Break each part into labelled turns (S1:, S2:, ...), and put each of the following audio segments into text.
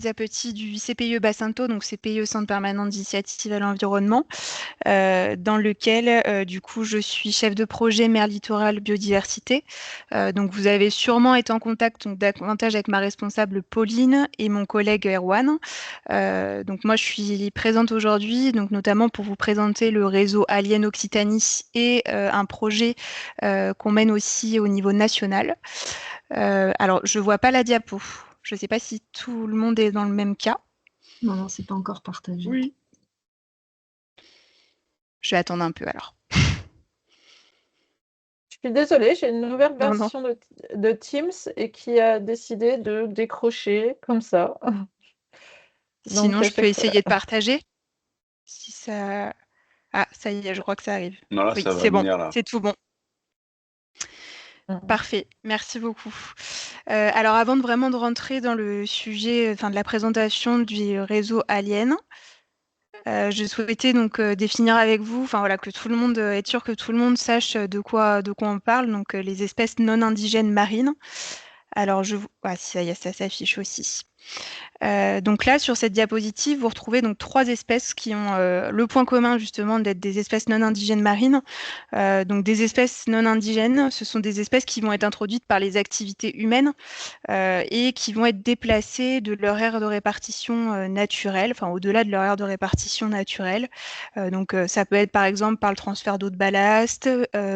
S1: petit à petit du CPIE Bassento, donc CPIE Centre permanent d'initiative à l'environnement, dans lequel, du coup, je suis chef de projet mer littoral biodiversité. Donc, vous avez sûrement été en contact donc, davantage avec ma responsable Pauline et mon collègue Erwan. Donc, moi, je suis présente aujourd'hui, donc notamment pour vous présenter le réseau Alien Occitanie et un projet qu'on mène aussi au niveau national. Alors, je vois pas la diapo. Je ne sais pas si tout le monde est dans le même cas.
S2: Non, non, c'est pas encore partagé.
S1: Oui. Je vais attendre un peu alors.
S3: Je suis désolée, j'ai une nouvelle
S1: Non, non.
S3: version de Teams et qui a décidé de décrocher comme ça.
S1: Sinon,
S3: Donc,
S1: je peux essayer de partager. Si ça... Ah, ça y est, je crois que ça arrive.
S4: Non, là,
S1: Oui,
S4: ça va
S1: c'est bon,
S4: venir, là.
S1: c'est tout bon. Parfait, merci beaucoup. Alors, avant de vraiment de rentrer dans le sujet, enfin de la présentation du réseau Alien, je souhaitais donc définir avec vous, enfin voilà, que tout le monde être sûr que tout le monde sache de quoi on parle. Donc les espèces non indigènes marines. Alors ah, ça y est, ça s'affiche aussi. Donc là, sur cette diapositive, vous retrouvez donc 3 espèces qui ont le point commun justement d'être des espèces non indigènes marines. Donc des espèces non indigènes, ce sont des espèces qui vont être introduites par les activités humaines et qui vont être déplacées de leur aire de répartition naturelle, enfin au-delà de leur aire de répartition naturelle. Donc ça peut être par exemple par le transfert d'eau de ballast,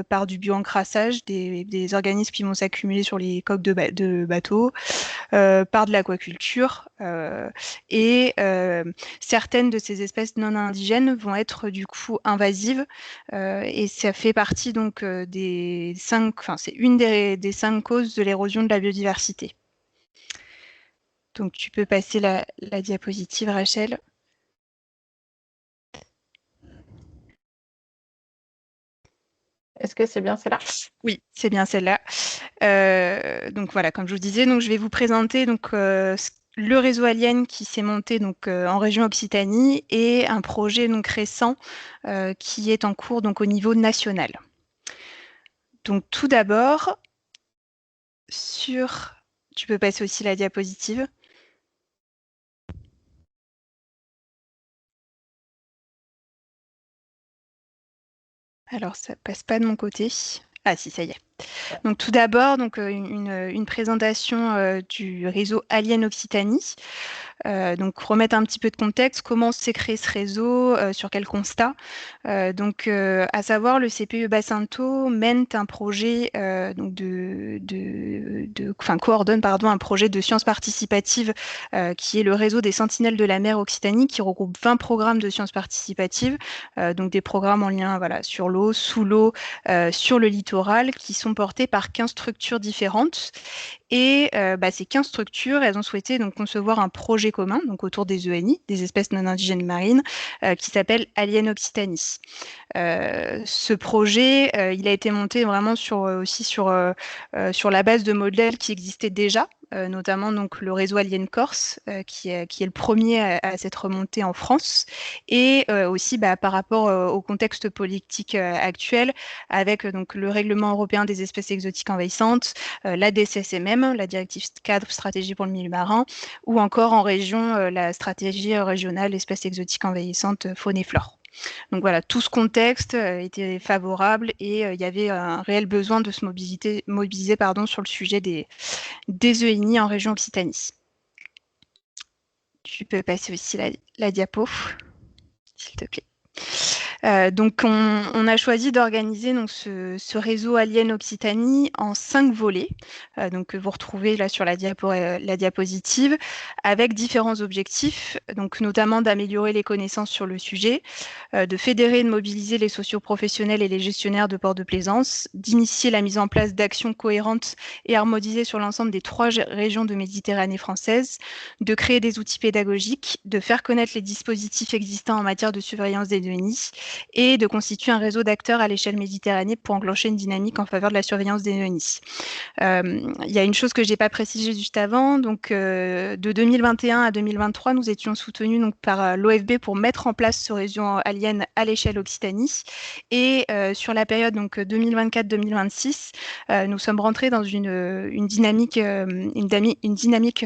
S1: par du bioencrassage, des organismes qui vont s'accumuler sur les coques de bateaux, par de l'aquaculture. Et certaines de ces espèces non indigènes vont être du coup invasives et ça fait partie donc des 5, enfin c'est une des 5 causes de l'érosion de la biodiversité. Donc tu peux passer la diapositive, Rachel.
S3: Est-ce que c'est bien celle-là?
S1: Oui, c'est bien celle-là. Donc voilà, comme je vous disais, donc je vais vous présenter donc le réseau Alien qui s'est monté donc en région Occitanie et un projet donc récent qui est en cours donc au niveau national. Donc tout d'abord tu peux passer aussi la diapositive. Alors ça passe pas de mon côté. Ah si, ça y est. Donc tout d'abord, donc une présentation du réseau Alien Occitanie. Donc remettre un petit peu de contexte, comment s'est créé ce réseau, sur quel constat. Donc à savoir, le CPE Bassento mène un projet donc coordonne un projet de sciences participatives qui est le réseau des Sentinelles de la mer Occitanie, qui regroupe 20 programmes de sciences participatives, donc des programmes en lien voilà, sur l'eau, sous l'eau, sur le littoral, qui sont portés par 15 structures différentes. Et ces 15 structures, elles ont souhaité donc concevoir un projet commun donc autour des ENI, des espèces non indigènes marines, qui s'appelle Alien Occitanie. Ce projet, il a été monté vraiment sur la base de modèles qui existaient déjà, notamment donc le réseau Alien Corse, qui est le premier à s'être monté en France, et aussi par rapport au contexte politique actuel, avec donc le règlement européen des espèces exotiques envahissantes, la DCSMM, la directive cadre stratégie pour le milieu marin, ou encore en région la stratégie régionale espèces exotiques envahissantes faune et flore. Donc voilà, tout ce contexte était favorable et il y avait un réel besoin de se mobiliser sur le sujet des ENI en région Occitanie. Tu peux passer aussi la diapo, s'il te plaît. Donc on a choisi d'organiser donc ce réseau Alien Occitanie en 5 volets, donc que vous retrouvez là sur la diapositive, avec différents objectifs, donc notamment d'améliorer les connaissances sur le sujet, de fédérer et de mobiliser les socioprofessionnels et les gestionnaires de ports de plaisance, d'initier la mise en place d'actions cohérentes et harmonisées sur l'ensemble des 3 régions de Méditerranée française, de créer des outils pédagogiques, de faire connaître les dispositifs existants en matière de surveillance des ENI et de constituer un réseau d'acteurs à l'échelle méditerranéenne pour enclencher une dynamique en faveur de la surveillance des nonnies. Il y a une chose que je n'ai pas précisée juste avant, donc de 2021 à 2023, nous étions soutenus donc, par l'OFB pour mettre en place ce réseau alien à l'échelle Occitanie. Et sur la période 2024-2026, nous sommes rentrés dans une dynamique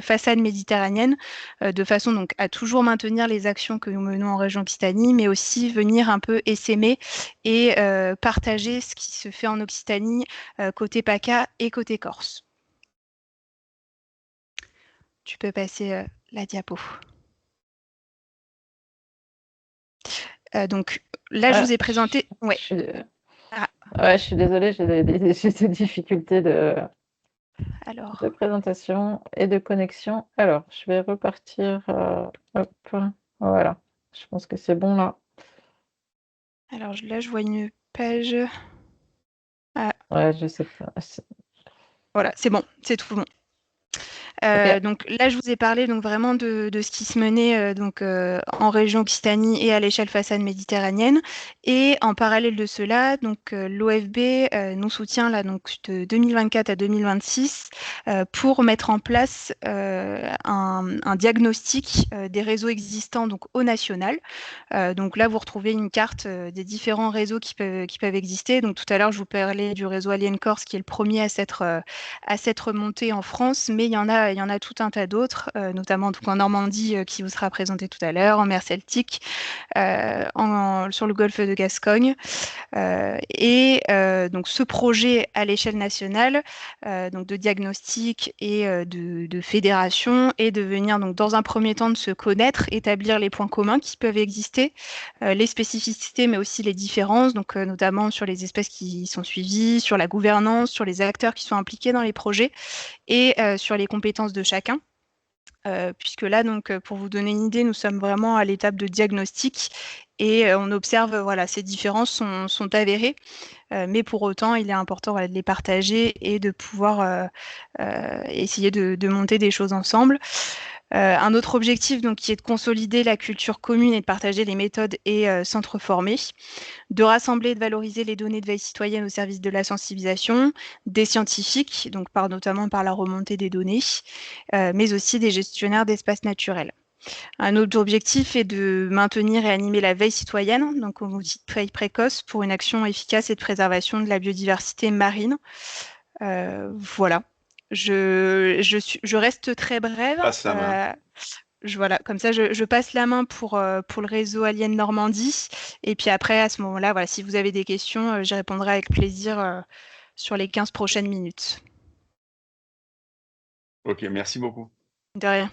S1: façade méditerranéenne, de façon donc à toujours maintenir les actions que nous menons en région Occitanie, mais aussi venir un peu essaimer et partager ce qui se fait en Occitanie côté PACA et côté Corse. Tu peux passer la diapo. Donc là, je vous ai présenté. Ouais.
S3: Je suis désolée, j'ai des difficultés de présentation et de connexion. Alors, je vais repartir. Hop, voilà. Je pense que c'est bon là.
S1: Alors là, je vois une page.
S3: Ouais, je sais pas.
S1: Voilà, c'est bon, c'est tout bon.
S3: Okay.
S1: Donc là, je vous ai parlé donc vraiment de ce qui se menait en région Occitanie et à l'échelle façade méditerranéenne. Et en parallèle de cela, l'OFB nous soutient là donc de 2024 à 2026 pour mettre en place un diagnostic des réseaux existants donc au national. Donc là, vous retrouvez une carte des différents réseaux qui peuvent exister. Donc tout à l'heure, je vous parlais du réseau Alien Corse qui est le premier à s'être monté en France, mais il y en a tout un tas d'autres, notamment donc, en Normandie qui vous sera présenté tout à l'heure, en mer Celtique, sur le golfe de Gascogne. Donc ce projet à l'échelle nationale donc de diagnostic et de fédération est de venir donc dans un premier temps de se connaître, établir les points communs qui peuvent exister, les spécificités mais aussi les différences, donc notamment sur les espèces qui sont suivies, sur la gouvernance, sur les acteurs qui sont impliqués dans les projets et sur les compétences de chacun. Puisque là, donc, pour vous donner une idée, nous sommes vraiment à l'étape de diagnostic et on observe, voilà, ces différences sont avérées, mais pour autant, il est important de les partager et de pouvoir essayer de monter des choses ensemble. Un autre objectif donc, qui est de consolider la culture commune et de partager les méthodes et centres formés, de rassembler et de valoriser les données de veille citoyenne au service de la sensibilisation, des scientifiques, donc notamment par la remontée des données, mais aussi des gestionnaires d'espaces naturels. Un autre objectif est de maintenir et animer la veille citoyenne, donc au outil de veille précoce pour une action efficace et de préservation de la biodiversité marine. Voilà. Je reste très brève. Voilà, comme ça, je passe la main pour le réseau Alien Normandie. Et puis après, à ce moment-là, voilà, si vous avez des questions, j'y répondrai avec plaisir sur les 15 prochaines minutes.
S4: Ok, merci beaucoup.
S1: De rien.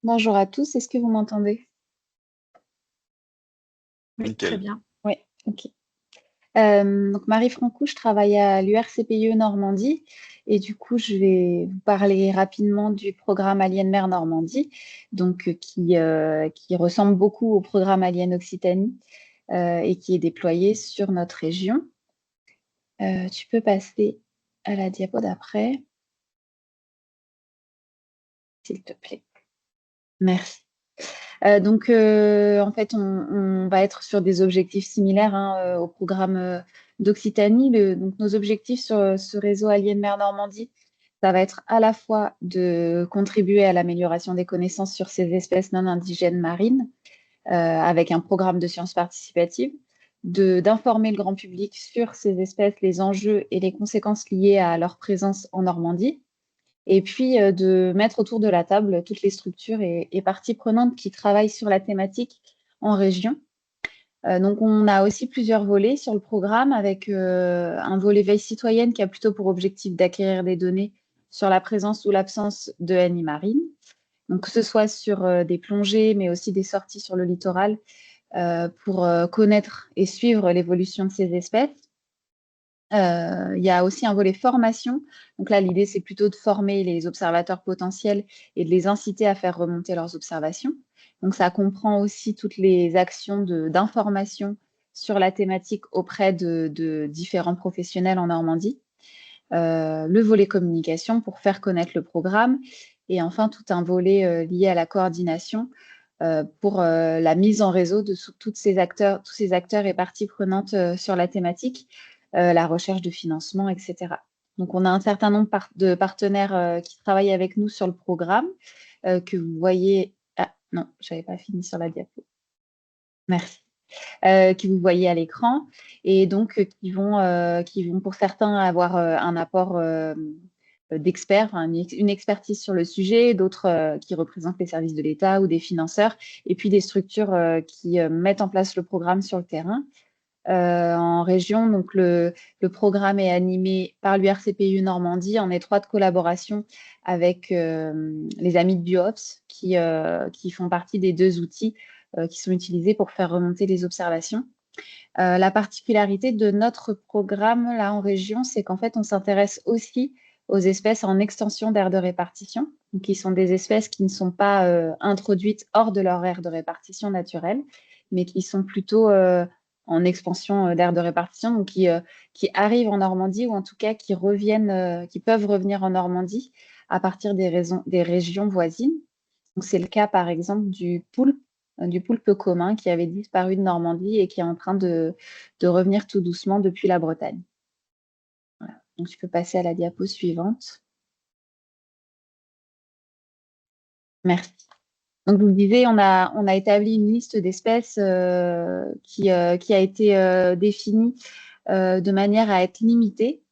S5: Bonjour à tous, est-ce que vous m'entendez?
S2: Oui, très bien.
S5: Oui, ok. Donc Marie Francou, je travaille à l'URCPIE Normandie et du coup je vais vous parler rapidement du programme Alien Mer Normandie, donc qui ressemble beaucoup au programme Alien Occitanie et qui est déployé sur notre région. Tu peux passer à la diapo d'après, s'il te plaît. Merci. Donc, en fait, on va être sur des objectifs similaires au programme d'Occitanie. Donc, nos objectifs sur ce réseau Alien Mer Normandie, ça va être à la fois de contribuer à l'amélioration des connaissances sur ces espèces non indigènes marines, avec un programme de sciences participatives, d'informer le grand public sur ces espèces, les enjeux et les conséquences liées à leur présence en Normandie, et puis de mettre autour de la table toutes les structures et parties prenantes qui travaillent sur la thématique en région. Donc, on a aussi plusieurs volets sur le programme, avec un volet veille citoyenne qui a plutôt pour objectif d'acquérir des données sur la présence ou l'absence de NI marine, donc que ce soit sur des plongées, mais aussi des sorties sur le littoral, pour connaître et suivre l'évolution de ces espèces. Il y a aussi un volet formation. Donc là, l'idée, c'est plutôt de former les observateurs potentiels et de les inciter à faire remonter leurs observations. Donc ça comprend aussi toutes les actions d'information sur la thématique auprès de différents professionnels en Normandie. Le volet communication pour faire connaître le programme Et enfin, tout un volet lié à la coordination pour la mise en réseau de tous ces acteurs et parties prenantes sur la thématique, la recherche de financement, etc. Donc, on a un certain nombre de partenaires qui travaillent avec nous sur le programme que vous voyez. Ah non, je n'avais pas fini sur la diapo. Merci. Que vous voyez à l'écran et donc qui vont pour certains avoir un apport d'experts, enfin, une expertise sur le sujet, d'autres qui représentent les services de l'État ou des financeurs, et puis des structures qui mettent en place le programme sur le terrain. En région, donc le programme est animé par l'URCPU Normandie en étroite collaboration avec les amis de BioOps qui font partie des 2 outils qui sont utilisés pour faire remonter les observations. La particularité de notre programme là en région, c'est qu'en fait, on s'intéresse aussi aux espèces en extension d'aire de répartition, donc qui sont des espèces qui ne sont pas introduites hors de leur aire de répartition naturelle, mais qui sont plutôt en expansion d'aire de répartition, donc qui arrivent en Normandie ou en tout cas qui peuvent revenir en Normandie à partir des régions voisines. Donc, c'est le cas, par exemple, du poulpe commun qui avait disparu de Normandie et qui est en train de revenir tout doucement depuis la Bretagne. Voilà. Donc, tu peux passer à la diapo suivante. Merci. Donc, vous le disiez, on a établi une liste d'espèces qui a été définie de manière à être limitée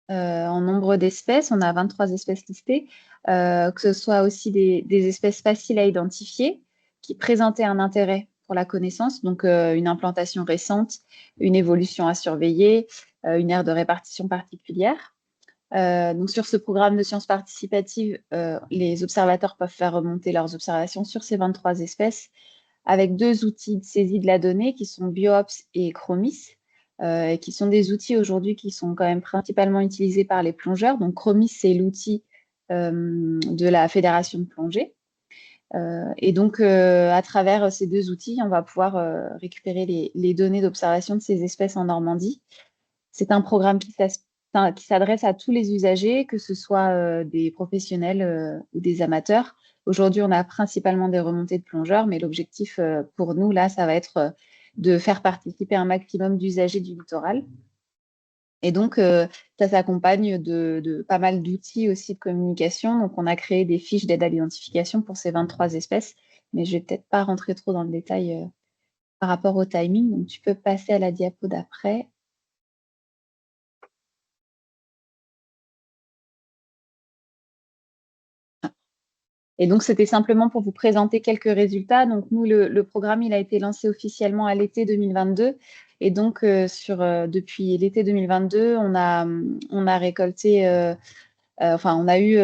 S5: en nombre d'espèces. On a 23 espèces listées, que ce soit aussi des espèces faciles à identifier, qui présentaient un intérêt pour la connaissance, donc une implantation récente, une évolution à surveiller, une aire de répartition particulière. Donc sur ce programme de sciences participatives, les observateurs peuvent faire remonter leurs observations sur ces 23 espèces avec 2 outils de saisie de la donnée qui sont BioOps et Chromis, et qui sont des outils aujourd'hui qui sont quand même principalement utilisés par les plongeurs. Donc Chromis, c'est l'outil de la Fédération de plongée. Et donc, à travers ces 2 outils, on va pouvoir récupérer les données d'observation de ces espèces en Normandie. C'est un programme qui s'adresse à tous les usagers, que ce soit des professionnels ou des amateurs. Aujourd'hui, on a principalement des remontées de plongeurs, mais l'objectif pour nous, là, ça va être de faire participer un maximum d'usagers du littoral. Et donc, ça s'accompagne de pas mal d'outils aussi de communication. Donc, on a créé des fiches d'aide à l'identification pour ces 23 espèces, mais je ne vais peut-être pas rentrer trop dans le détail par rapport au timing. Donc, tu peux passer à la diapo d'après. Et donc, c'était simplement pour vous présenter quelques résultats. Donc, nous, le programme, il a été lancé officiellement à l'été 2022. Et donc, depuis l'été 2022, on a récolté, on a eu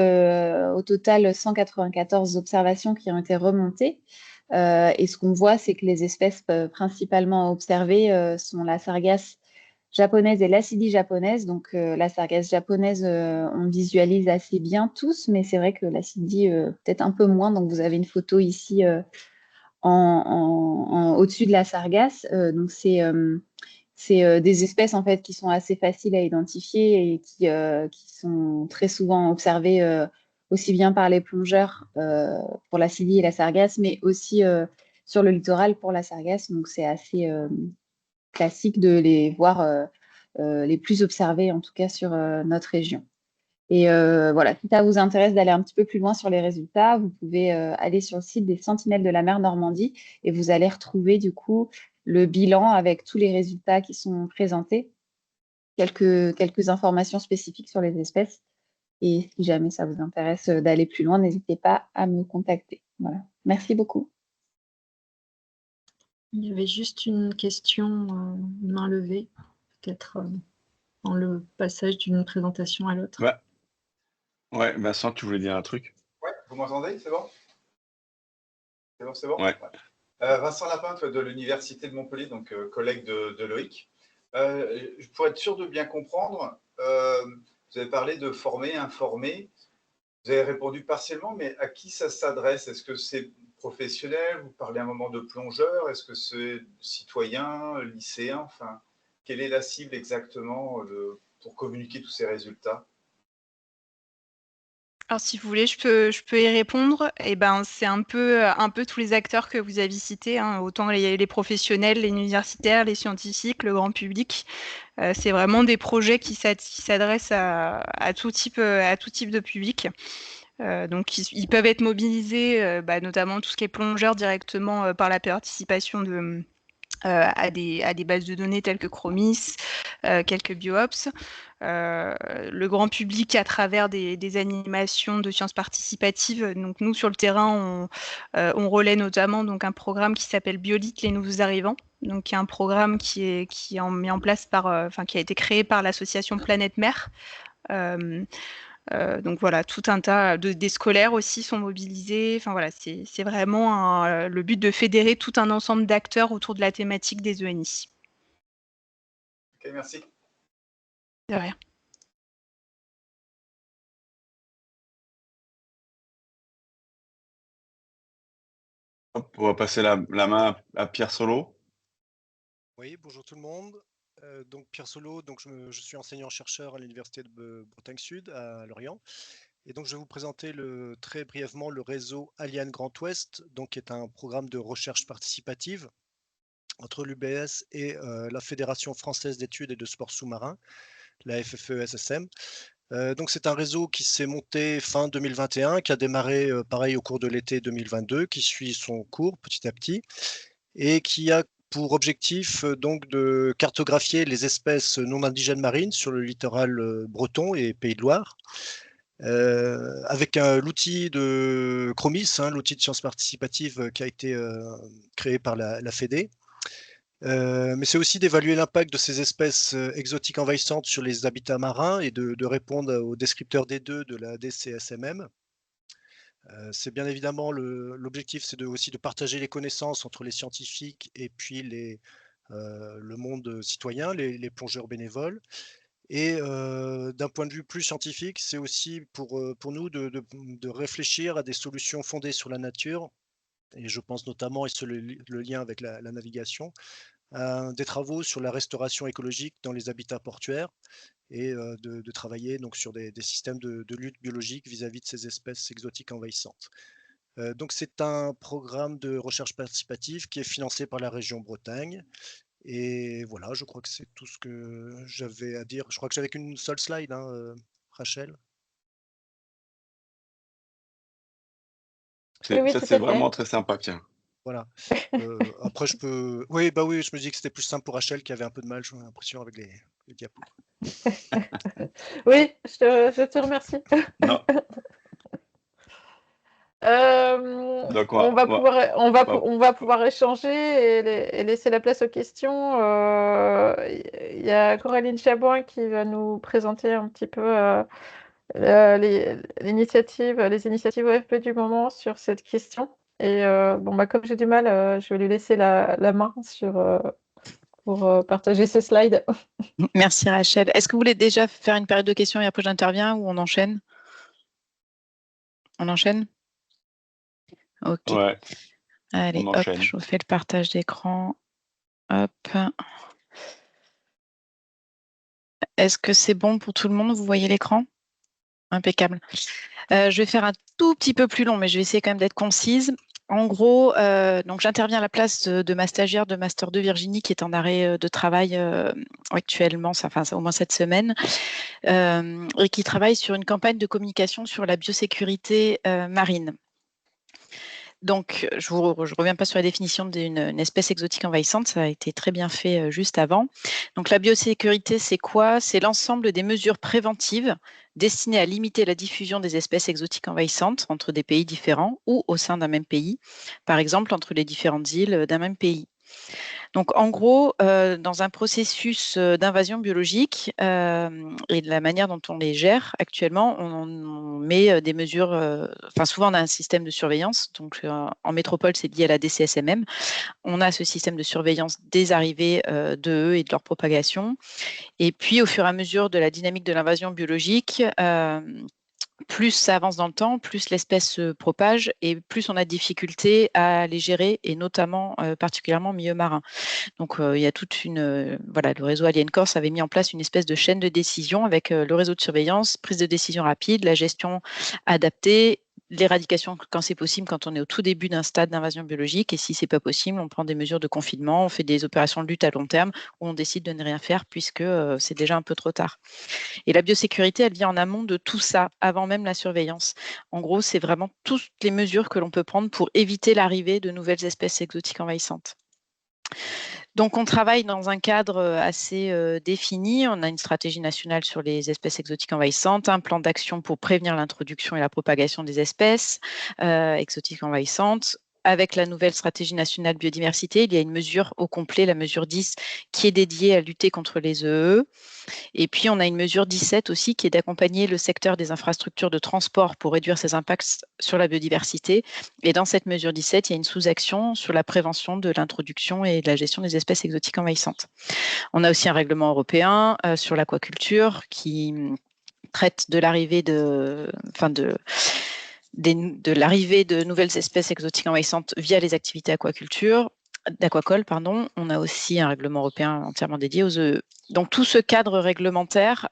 S5: au total 194 observations qui ont été remontées. Et ce qu'on voit, c'est que les espèces principalement observées sont la sargasse japonaise et l'acidie japonaise. Donc, la sargasse japonaise, on visualise assez bien tous, mais c'est vrai que l'acidie, peut-être un peu moins. Donc, vous avez une photo ici au-dessus de la sargasse. Donc, c'est des espèces en fait qui sont assez faciles à identifier et qui sont très souvent observées aussi bien par les plongeurs pour l'acidie et la sargasse, mais aussi sur le littoral pour la sargasse. Donc, c'est assez classique de les voir les plus observés, en tout cas sur notre région. Et voilà, si ça vous intéresse d'aller un petit peu plus loin sur les résultats, vous pouvez aller sur le site des Sentinelles de la mer Normandie et vous allez retrouver du coup le bilan avec tous les résultats qui sont présentés, quelques informations spécifiques sur les espèces. Et si jamais ça vous intéresse d'aller plus loin, n'hésitez pas à me contacter. Voilà. Merci beaucoup.
S2: Il y avait juste une question, main levée, peut-être dans le passage d'une présentation à l'autre.
S4: Ouais, Vincent, tu voulais dire un truc?
S6: Ouais, vous m'entendez? C'est bon? C'est bon?
S4: Ouais.
S6: Vincent Lapin de l'Université de Montpellier, donc collègue de Loïc. Pour être sûr de bien comprendre, vous avez parlé de former, informer. Vous avez répondu partiellement, mais à qui ça s'adresse? Est-ce que c'est professionnel? Vous parlez à un moment de plongeurs? Est-ce que c'est citoyens, lycéens? Enfin, quelle est la cible exactement pour communiquer tous ces résultats?
S1: Alors, si vous voulez, je peux y répondre. Eh ben, c'est un peu tous les acteurs que vous avez cités, hein, autant les professionnels, les universitaires, les scientifiques, le grand public. C'est vraiment des projets qui s'adressent à tout type de public. Donc, ils peuvent être mobilisés, notamment tout ce qui est plongeur directement par la participation à des bases de données telles que Chromis, quelques BioOps. Le grand public à travers des animations de sciences participatives. Donc nous, sur le terrain, on relaie notamment donc, un programme qui s'appelle Biolite, les nouveaux arrivants. Donc, qui est un programme qui est mis en place qui a été créé par l'association Planète Mer. Donc voilà, tout un tas des scolaires aussi sont mobilisés. Enfin voilà, c'est vraiment le but de fédérer tout un ensemble d'acteurs autour de la thématique des ENI.
S6: Ok, merci.
S1: De rien.
S4: Hop, on va passer la main à Pierre Solo.
S7: Oui, bonjour tout le monde. Donc Pierre Solo, donc je suis enseignant-chercheur à l'Université de Bretagne Sud à Lorient. Et donc je vais vous présenter très brièvement le réseau Aliane Grand Ouest, donc qui est un programme de recherche participative entre l'UBS et la Fédération française d'études et de sports sous-marins, la FFE-SSM. Donc c'est un réseau qui s'est monté fin 2021, qui a démarré pareil au cours de l'été 2022, qui suit son cours petit à petit et qui a pour objectif donc de cartographier les espèces non indigènes marines sur le littoral breton et Pays de Loire, avec l'outil de Chromis, l'outil de sciences participatives qui a été créé par la Fédé. Mais c'est aussi d'évaluer l'impact de ces espèces exotiques envahissantes sur les habitats marins et de répondre aux descripteurs D2 de la DCSMM. C'est bien évidemment l'objectif, c'est aussi de partager les connaissances entre les scientifiques et puis le monde citoyen, les plongeurs bénévoles. Et d'un point de vue plus scientifique, c'est aussi pour nous de réfléchir à des solutions fondées sur la nature, et je pense notamment, et c'est le lien avec la navigation, des travaux sur la restauration écologique dans les habitats portuaires, et de travailler donc sur des systèmes de lutte biologique vis-à-vis de ces espèces exotiques envahissantes. Donc c'est un programme de recherche participative qui est financé par la région Bretagne. Et voilà, je crois que c'est tout ce que j'avais à dire. Je crois que j'avais qu'une seule slide, Rachel.
S3: Oui,
S4: Ça,
S3: tout
S4: c'est
S3: à fait.
S4: vraiment très sympa, tiens.
S7: Voilà. Après, je peux... Oui, bah oui, je me dis que c'était plus simple pour Rachel qui avait un peu de mal, j'ai l'impression, avec les diapos.
S3: Oui, je te remercie.
S4: Non. Donc,
S3: On va pouvoir échanger et laisser la place aux questions. Il y a Coraline Chabouin qui va nous présenter un petit peu les initiatives OFP du moment sur cette question. Et comme j'ai du mal, je vais lui laisser la main pour partager ces slides.
S8: Merci Rachel. Est-ce que vous voulez déjà faire une période de questions et après j'interviens ou on enchaîne? On enchaîne? Ok.
S4: Ouais.
S8: Allez,
S4: On
S8: hop,
S4: enchaîne.
S8: je vous fais le partage d'écran. Hop. Est-ce que c'est bon pour tout le monde? Vous voyez l'écran? Impeccable. Je vais faire un tout petit peu plus long, mais je vais essayer quand même d'être concise. En gros, donc j'interviens à la place de ma stagiaire de Master 2 Virginie, qui est en arrêt de travail actuellement, au moins cette semaine, et qui travaille sur une campagne de communication sur la biosécurité marine. Donc, je ne reviens pas sur la définition d'une espèce exotique envahissante, ça a été très bien fait juste avant. Donc, la biosécurité, c'est quoi? C'est l'ensemble des mesures préventives destinées à limiter la diffusion des espèces exotiques envahissantes entre des pays différents ou au sein d'un même pays, par exemple entre les différentes îles d'un même pays. Donc, en gros, dans un processus d'invasion biologique et de la manière dont on les gère actuellement, on met des mesures, souvent on a un système de surveillance, donc en métropole, c'est lié à la DCSMM. On a ce système de surveillance des arrivées d'eux et de leur propagation. Et puis, au fur et à mesure de la dynamique de l'invasion biologique, plus ça avance dans le temps, plus l'espèce se propage et plus on a de difficultés à les gérer, et notamment particulièrement en milieu marin. Donc il y a toute une... voilà, le réseau Alien Corse avait mis en place une espèce de chaîne de décision avec le réseau de surveillance, prise de décision rapide, la gestion adaptée, l'éradication quand c'est possible, quand on est au tout début d'un stade d'invasion biologique, et si c'est pas possible, on prend des mesures de confinement, on fait des opérations de lutte à long terme, où on décide de ne rien faire puisque c'est déjà un peu trop tard. Et la biosécurité, elle vient en amont de tout ça, avant même la surveillance. En gros, c'est vraiment toutes les mesures que l'on peut prendre pour éviter l'arrivée de nouvelles espèces exotiques envahissantes. Donc, on travaille dans un cadre assez défini. On a une stratégie nationale sur les espèces exotiques envahissantes, un plan d'action pour prévenir l'introduction et la propagation des espèces exotiques envahissantes. Avec la nouvelle stratégie nationale biodiversité, il y a une mesure au complet, la mesure 10, qui est dédiée à lutter contre les EE. Et puis, on a une mesure 17 aussi qui est d'accompagner le secteur des infrastructures de transport pour réduire ses impacts sur la biodiversité. Et dans cette mesure 17, il y a une sous-action sur la prévention de l'introduction et de la gestion des espèces exotiques envahissantes. On a aussi un règlement européen sur l'aquaculture qui traite de l'arrivée de l'arrivée de nouvelles espèces exotiques envahissantes via les activités d'aquacole, pardon. On a aussi un règlement européen entièrement dédié aux EE. Donc tout ce cadre réglementaire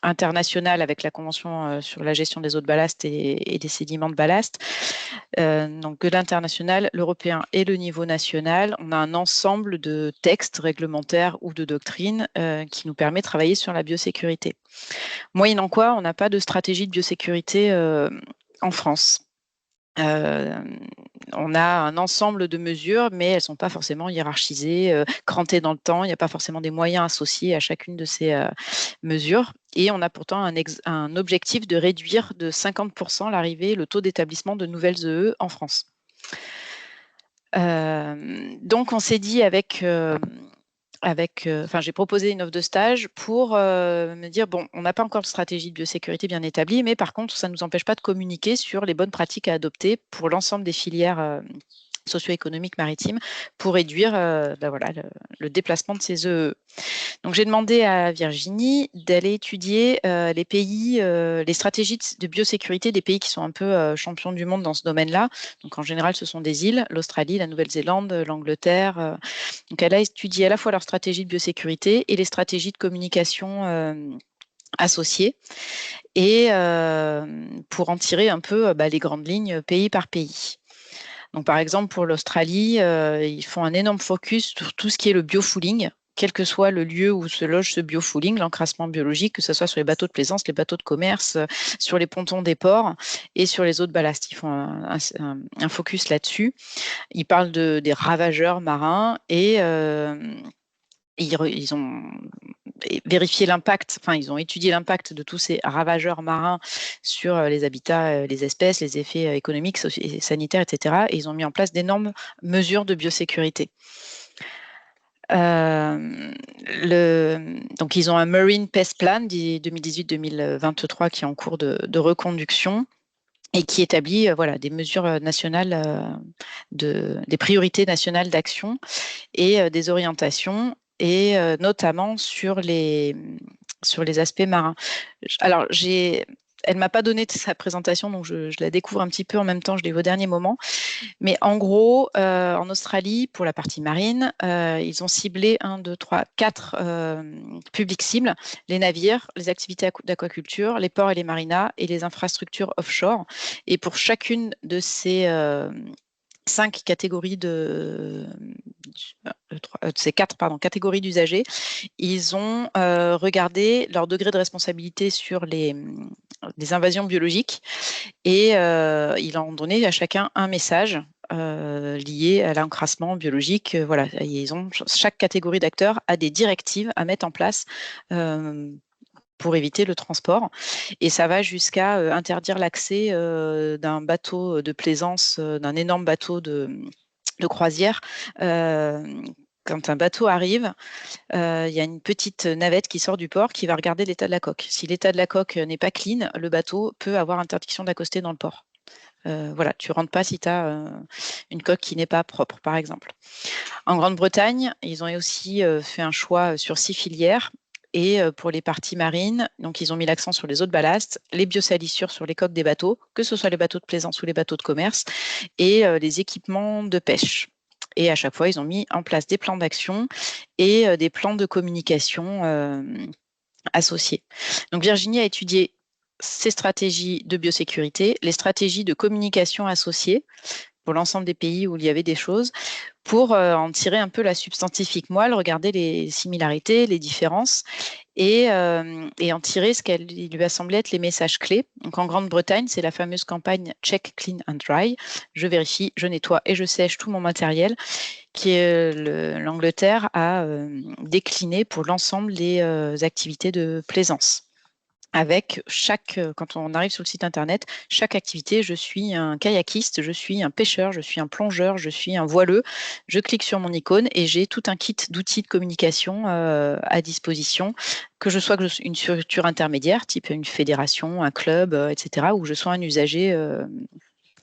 S8: international avec la Convention sur la gestion des eaux de ballast et des sédiments de ballast, donc de l'international, l'européen et le niveau national, on a un ensemble de textes réglementaires ou de doctrines qui nous permet de travailler sur la biosécurité. Moyennant quoi, on n'a pas de stratégie de biosécurité en France. On a un ensemble de mesures, mais elles ne sont pas forcément hiérarchisées, crantées dans le temps. Il n'y a pas forcément des moyens associés à chacune de ces mesures. Et on a pourtant un objectif de réduire de 50% l'arrivée, le taux d'établissement de nouvelles EE en France. Donc, on s'est dit j'ai proposé une offre de stage pour me dire, bon, on n'a pas encore de stratégie de biosécurité bien établie, mais par contre, ça ne nous empêche pas de communiquer sur les bonnes pratiques à adopter pour l'ensemble des filières socio-économiques maritimes pour réduire le déplacement de ces EE. Donc, j'ai demandé à Virginie d'aller étudier les pays, les stratégies de biosécurité des pays qui sont un peu champions du monde dans ce domaine-là. Donc, en général, ce sont des îles, l'Australie, la Nouvelle-Zélande, l'Angleterre. Donc, elle a étudié à la fois leur stratégie de biosécurité et les stratégies de communication associées, et pour en tirer un peu les grandes lignes pays par pays. Donc, par exemple, pour l'Australie, ils font un énorme focus sur tout ce qui est le biofouling, quel que soit le lieu où se loge ce biofouling, l'encrassement biologique, que ce soit sur les bateaux de plaisance, les bateaux de commerce, sur les pontons des ports et sur les eaux de ballast. Ils font un focus là-dessus. Ils parlent des ravageurs marins et ils ont vérifié l'impact, ils ont étudié l'impact de tous ces ravageurs marins sur les habitats, les espèces, les effets économiques, sanitaires, etc. Et ils ont mis en place d'énormes mesures de biosécurité. Donc, ils ont un Marine Pest Plan 2018-2023 qui est en cours de reconduction et qui établit des mesures nationales, des priorités nationales d'action et des orientations, et notamment sur les aspects marins. Alors, elle ne m'a pas donné sa présentation, donc je la découvre un petit peu en même temps, je l'ai vu au dernier moment. Mais en gros, en Australie, pour la partie marine, ils ont ciblé 4 publics cibles: les navires, les activités d'aquaculture, les ports et les marinas, et les infrastructures offshore. Et pour chacune de ces 5 catégories ces 4 catégories d'usagers, ils ont regardé leur degré de responsabilité sur les invasions biologiques, et ils ont donné à chacun un message lié à l'encrassement biologique. Chaque catégorie d'acteurs a des directives à mettre en place pour éviter le transport. Et ça va jusqu'à interdire l'accès d'un bateau de plaisance, d'un énorme bateau de croisière. Quand un bateau arrive, il y a une petite navette qui sort du port qui va regarder l'état de la coque. Si l'état de la coque n'est pas clean, le bateau peut avoir interdiction d'accoster dans le port. Tu ne rentres pas si tu as une coque qui n'est pas propre, par exemple. En Grande-Bretagne, ils ont aussi fait un choix sur 6 filières. Et pour les parties marines, donc ils ont mis l'accent sur les eaux de ballast, les biosalissures sur les coques des bateaux, que ce soit les bateaux de plaisance ou les bateaux de commerce, et les équipements de pêche. Et à chaque fois, ils ont mis en place des plans d'action et des plans de communication associés. Donc Virginie a étudié ces stratégies de biosécurité, les stratégies de communication associées pour l'ensemble des pays où il y avait des choses, pour en tirer un peu la substantifique moelle, regarder les similarités, les différences, et en tirer ce qu'il lui a semblé être les messages clés. Donc en Grande-Bretagne, c'est la fameuse campagne Check, Clean and Dry. Je vérifie, je nettoie et je sèche tout mon matériel, qui l'Angleterre a décliné pour l'ensemble des activités de plaisance. Avec quand on arrive sur le site internet, chaque activité, je suis un kayakiste, je suis un pêcheur, je suis un plongeur, je suis un voileux. Je clique sur mon icône et j'ai tout un kit d'outils de communication à disposition, que je sois une structure intermédiaire, type une fédération, un club, etc., ou je sois un usager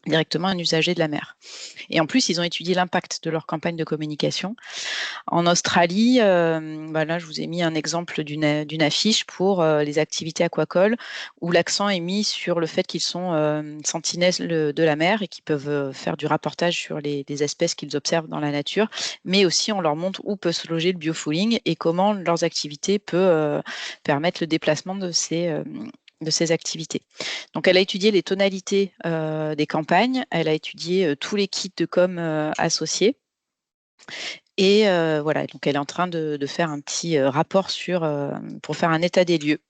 S8: directement un usager de la mer. Et en plus, ils ont étudié l'impact de leur campagne de communication. En Australie, là, je vous ai mis un exemple d'une affiche pour les activités aquacoles, où l'accent est mis sur le fait qu'ils sont sentinelles de la mer et qu'ils peuvent faire du rapportage sur les espèces qu'ils observent dans la nature, mais aussi on leur montre où peut se loger le biofouling et comment leurs activités peuvent permettre le déplacement de ces activités. Donc, elle a étudié les tonalités des campagnes, elle a étudié tous les kits de com associés. Et voilà, donc elle est en train de faire un petit rapport pour faire un état des lieux.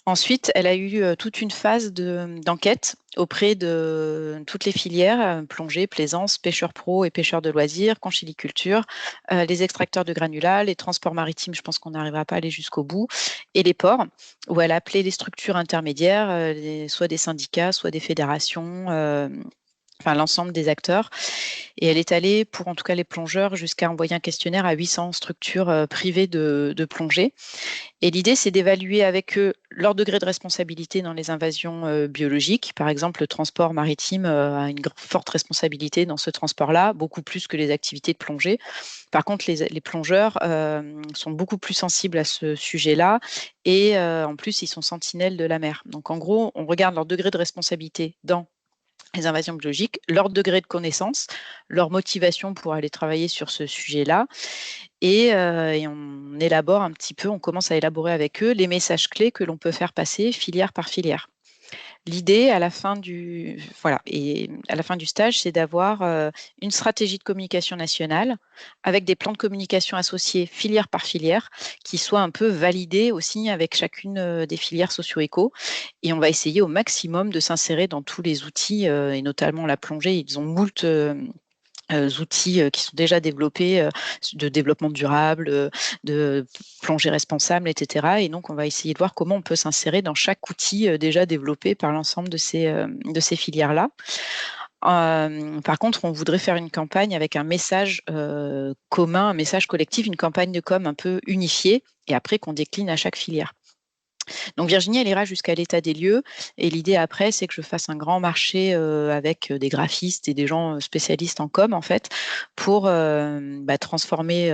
S8: Ensuite, elle a eu toute une phase d'enquête auprès de toutes les filières, plongée, plaisance, pêcheurs pro et pêcheurs de loisirs, conchiliculture, les extracteurs de granulats, les transports maritimes, je pense qu'on n'arrivera pas à aller jusqu'au bout, et les ports, où elle a appelé les structures intermédiaires, soit des syndicats, soit des fédérations, l'ensemble des acteurs. Et elle est allée, pour en tout cas les plongeurs, jusqu'à envoyer un questionnaire à 800 structures privées de plongée. Et l'idée, c'est d'évaluer avec eux leur degré de responsabilité dans les invasions biologiques. Par exemple, le transport maritime a une forte responsabilité dans ce transport-là, beaucoup plus que les activités de plongée. Par contre, les plongeurs sont beaucoup plus sensibles à ce sujet-là et en plus, ils sont sentinelles de la mer. Donc, en gros, on regarde leur degré de responsabilité dans les invasions biologiques, leur degré de connaissance, leur motivation pour aller travailler sur ce sujet-là. Et on élabore un petit peu, on commence à élaborer avec eux les messages clés que l'on peut faire passer filière par filière. L'idée à la fin du stage, c'est d'avoir une stratégie de communication nationale avec des plans de communication associés filière par filière qui soient un peu validés aussi avec chacune des filières socio-éco. Et on va essayer au maximum de s'insérer dans tous les outils et notamment la plongée. Ils ont moult outils qui sont déjà développés de développement durable, de plongée responsable, etc. Et donc, on va essayer de voir comment on peut s'insérer dans chaque outil déjà développé par l'ensemble de ces filières-là. Par contre, on voudrait faire une campagne avec un message commun, un message collectif, une campagne de com un peu unifiée et après qu'on décline à chaque filière. Donc Virginie, elle ira jusqu'à l'état des lieux et l'idée après, c'est que je fasse un grand marché avec des graphistes et des gens spécialistes en com en fait pour transformer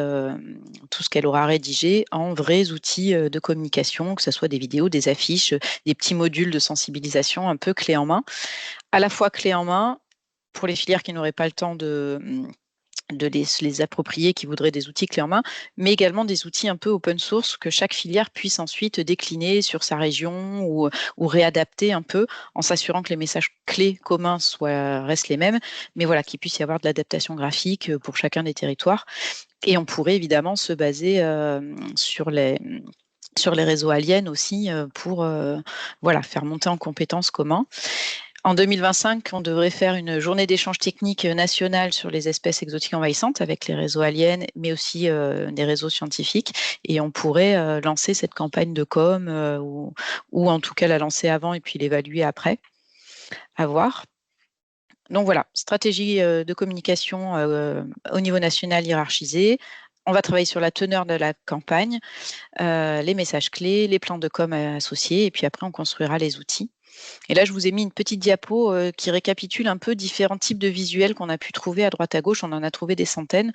S8: tout ce qu'elle aura rédigé en vrais outils de communication, que ce soit des vidéos, des affiches, des petits modules de sensibilisation un peu clé en main, à la fois clé en main pour les filières qui n'auraient pas le temps de les approprier, qui voudraient des outils clés en main, mais également des outils un peu open source que chaque filière puisse ensuite décliner sur sa région ou réadapter un peu en s'assurant que les messages clés communs restent les mêmes, mais voilà, qu'il puisse y avoir de l'adaptation graphique pour chacun des territoires. Et on pourrait évidemment se baser sur les réseaux aliens aussi pour faire monter en compétences communs. En 2025, on devrait faire une journée d'échange technique nationale sur les espèces exotiques envahissantes avec les réseaux aliens, mais aussi des réseaux scientifiques. Et on pourrait lancer cette campagne de com ou en tout cas la lancer avant et puis l'évaluer après. À voir. Donc voilà, stratégie de communication au niveau national hiérarchisée. On va travailler sur la teneur de la campagne, les messages clés, les plans de com associés, et puis après, on construira les outils. Et là, je vous ai mis une petite diapo qui récapitule un peu différents types de visuels qu'on a pu trouver à droite à gauche. On en a trouvé des centaines.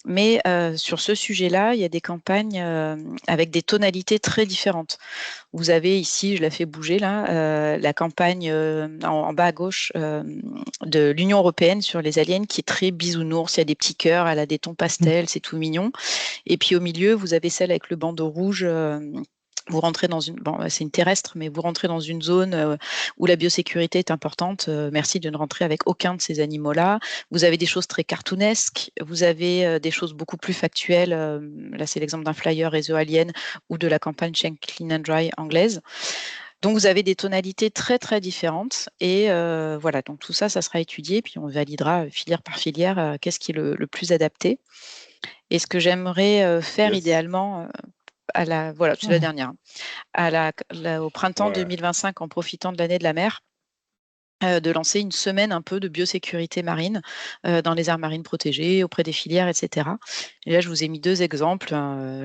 S8: Mais sur ce sujet-là, il y a des campagnes avec des tonalités très différentes. Vous avez ici, je la fais bouger là, la campagne en bas à gauche de l'Union européenne sur les aliens qui est très bisounours. Il y a des petits cœurs, elle a des tons pastels, c'est tout mignon. Et puis au milieu, vous avez celle avec le bandeau rouge. Vous rentrez dans une, bon, c'est une terrestre, mais vous rentrez dans une zone où la biosécurité est importante. Merci de ne rentrer avec aucun de ces animaux-là. Vous avez des choses très cartoonesques. Vous avez des choses beaucoup plus factuelles. Là, c'est l'exemple d'un flyer réseau alien ou de la campagne Check Clean and Dry anglaise. Donc, vous avez des tonalités très, très différentes. Et voilà, donc tout ça, ça sera étudié. Puis, on validera filière par filière qu'est-ce qui est le plus adapté. Et ce que j'aimerais faire idéalement... voilà, c'est la dernière. Au printemps 2025, en profitant de l'année de la mer, de lancer une semaine un peu de biosécurité marine dans les aires marines protégées, auprès des filières, etc. Et là, je vous ai mis 2 exemples.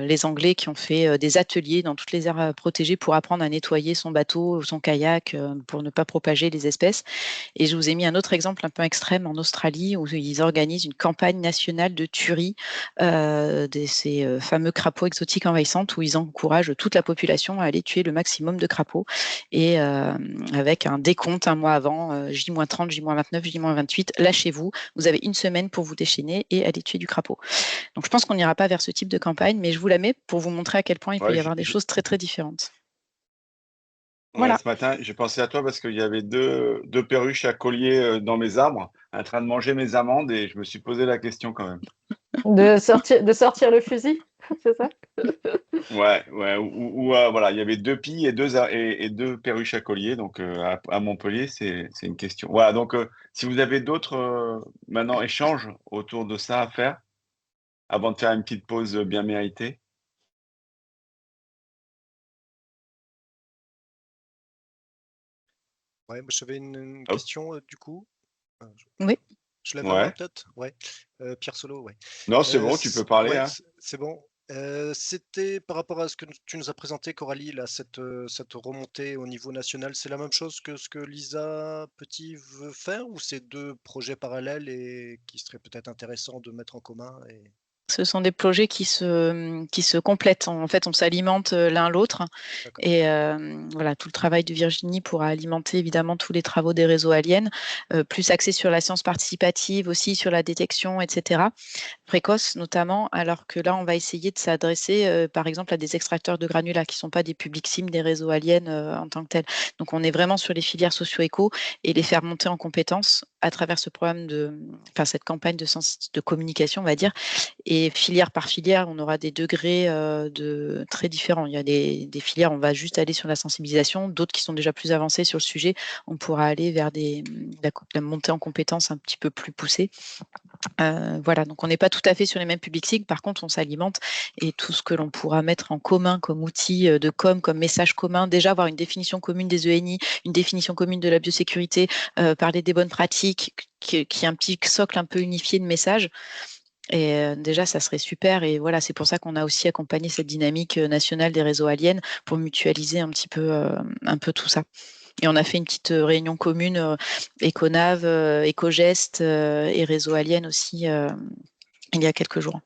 S8: Les Anglais qui ont fait des ateliers dans toutes les aires protégées pour apprendre à nettoyer son bateau, son kayak, pour ne pas propager les espèces. Et je vous ai mis un autre exemple un peu extrême en Australie, où ils organisent une campagne nationale de tuerie de ces fameux crapauds exotiques envahissants, où ils encouragent toute la population à aller tuer le maximum de crapauds, et avec un décompte un mois avant, J-30, J-29, J-28, lâchez-vous, vous avez une semaine pour vous déchaîner et aller tuer du crapaud. Donc je pense qu'on n'ira pas vers ce type de campagne, mais je vous la mets pour vous montrer à quel point il peut y avoir des choses très très différentes.
S4: Voilà. Ce matin, j'ai pensé à toi parce qu'il y avait deux perruches à collier dans mes arbres, en train de manger mes amandes, et je me suis posé la question quand même.
S3: De sortir le fusil, c'est ça?
S4: Ouais. Voilà, il y avait 2 pies et deux perruches à collier, donc à Montpellier, c'est une question. Voilà, donc si vous avez d'autres maintenant échanges autour de ça à faire, avant de faire une petite pause bien méritée.
S7: Ouais, j'avais une question du coup.
S8: Oui.
S7: Je lève la main peut-être. Ouais. Pierre Solo, ouais.
S4: Non, c'est bon, tu peux parler. Hein.
S7: C'est bon. C'était par rapport à ce que tu nous as présenté, Coralie, là, cette remontée au niveau national. C'est la même chose que ce que Lisa Petit veut faire, ou c'est 2 projets parallèles et qui seraient peut-être intéressants de mettre en commun
S8: Ce sont des projets qui se complètent. En fait, on s'alimente l'un l'autre. Et voilà, tout le travail de Virginie pourra alimenter évidemment tous les travaux des réseaux aliens, plus axés sur la science participative, aussi sur la détection, etc. Précoce notamment, alors que là, on va essayer de s'adresser, par exemple, à des extracteurs de granulats qui ne sont pas des publics cibles des réseaux aliens en tant que tels. Donc, on est vraiment sur les filières socio-éco et les faire monter en compétences à travers ce programme cette campagne de communication, on va dire. Et filière par filière, on aura des degrés très différents. Il y a des filières, on va juste aller sur la sensibilisation, d'autres qui sont déjà plus avancées sur le sujet, on pourra aller vers la montée en compétences un petit peu plus poussée. Voilà, donc on n'est pas tout à fait sur les mêmes publics cibles, par contre on s'alimente, et tout ce que l'on pourra mettre en commun comme outil de com, comme message commun, déjà avoir une définition commune des ENI, une définition commune de la biosécurité, parler des bonnes pratiques, qui implique socle un peu unifié de messages. Et déjà, ça serait super. Et voilà, c'est pour ça qu'on a aussi accompagné cette dynamique nationale des réseaux aliens pour mutualiser un peu tout ça. Et on a fait une petite réunion commune, Econav, Ecogest et Réseau Alien aussi, il y a quelques jours.